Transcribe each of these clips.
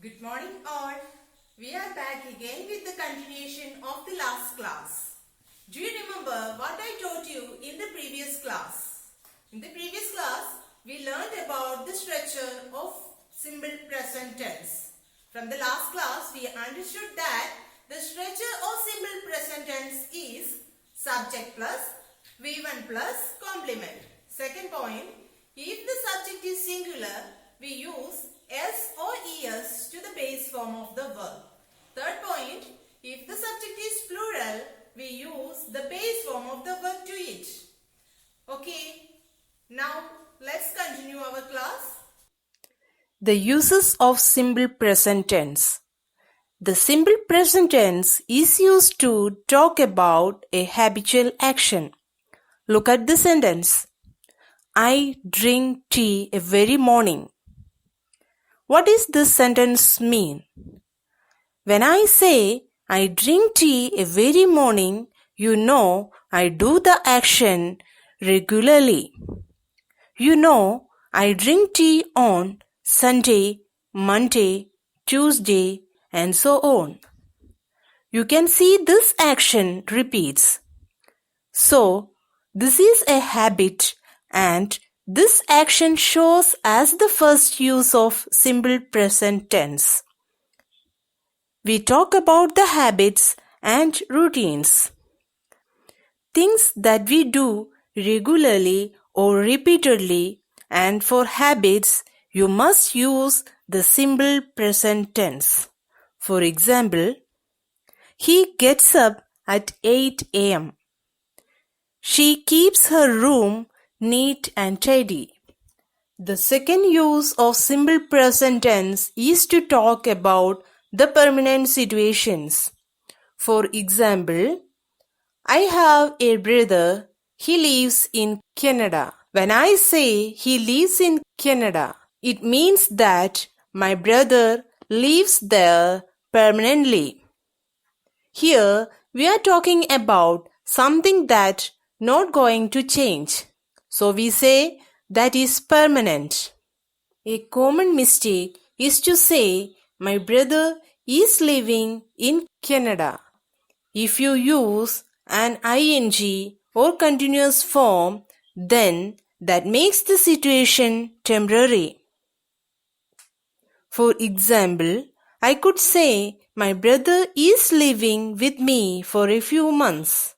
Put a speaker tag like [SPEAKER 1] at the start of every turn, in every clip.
[SPEAKER 1] Good morning all. We are back again with the continuation of the last class. Do you remember what I taught you in the previous class? In the previous class, we learned about the structure of simple present tense. From the last class, we understood that the structure of simple present tense is subject plus V1 plus complement. Second point, if the subject is singular, we use S or ES to the base form of the verb. Third point, if the subject is plural, we use the base form of the verb to it. Okay, now let's continue our class. The uses of simple present tense. The simple present tense is used to talk about a habitual action. Look at the sentence. I drink tea every morning. What does this sentence mean? When I say I drink tea every morning, you know I do the action regularly. You know I drink tea on Sunday, Monday, Tuesday, and so on. You can see this action repeats. So, this is a habit and this action shows as the first use of simple present tense. We talk about the habits and routines. Things that we do regularly or repeatedly, and for habits, you must use the simple present tense. For example, he gets up at 8 a.m. She keeps her room neat and tidy. The second use of simple present tense is to talk about the permanent situations. For example, I have a brother, he lives in Canada. When I say he lives in Canada, it means that my brother lives there permanently. Here we are talking about something that not going to change. So we say that is permanent. A common mistake is to say my brother is living in Canada. If you use an ing or continuous form, then that makes the situation temporary. For example, I could say my brother is living with me for a few months.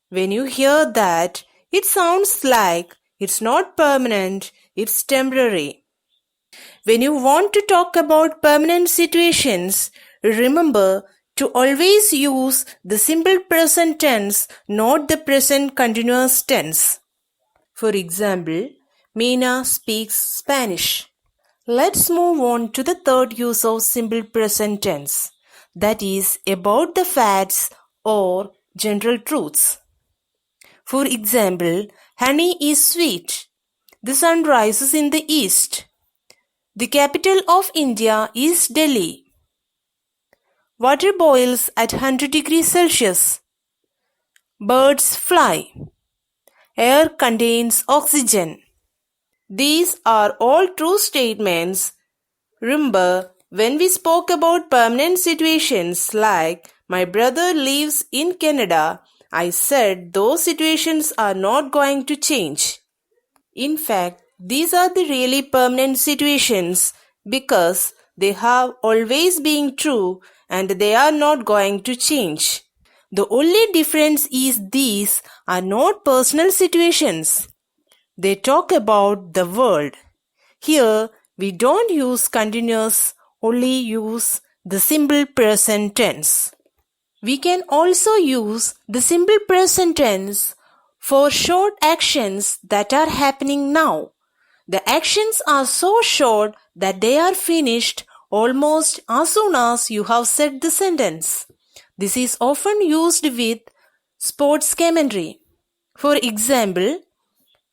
[SPEAKER 1] When you hear that, it sounds like it's not permanent, it's temporary. When you want to talk about permanent situations, remember to always use the simple present tense, not the present continuous tense. For example, Mina speaks Spanish. Let's move on to the third use of simple present tense, that is about the facts or general truths. For example, honey is sweet. The sun rises in the east. The capital of India is Delhi. Water boils at 100 degrees Celsius. Birds fly. Air contains oxygen. These are all true statements. Remember, when we spoke about permanent situations like my brother lives in Canada, I said those situations are not going to change. In fact, these are the really permanent situations because they have always been true and they are not going to change. The only difference is these are not personal situations. They talk about the world. Here, we don't use continuous, only use the simple present tense. We can also use the simple present tense for short actions that are happening now. The actions are so short that they are finished almost as soon as you have said the sentence. This is often used with sports commentary. For example,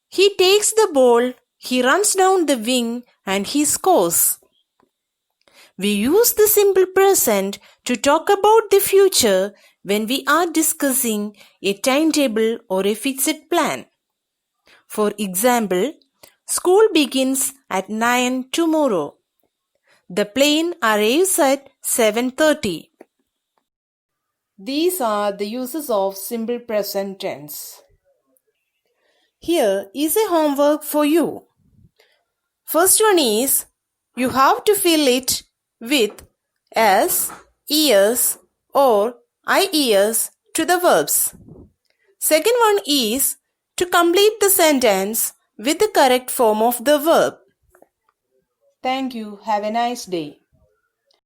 [SPEAKER 1] he takes the ball, he runs down the wing and he scores. We use the simple present to talk about the future when we are discussing a timetable or a fixed plan. For example, school begins at 9 tomorrow. The plane arrives at 7:30. These are the uses of simple present tense. Here is a homework for you. First one is, you have to fill it with s, es or ies to the verbs. Second one is to complete the sentence with the correct form of the verb. Thank you. Have a nice day.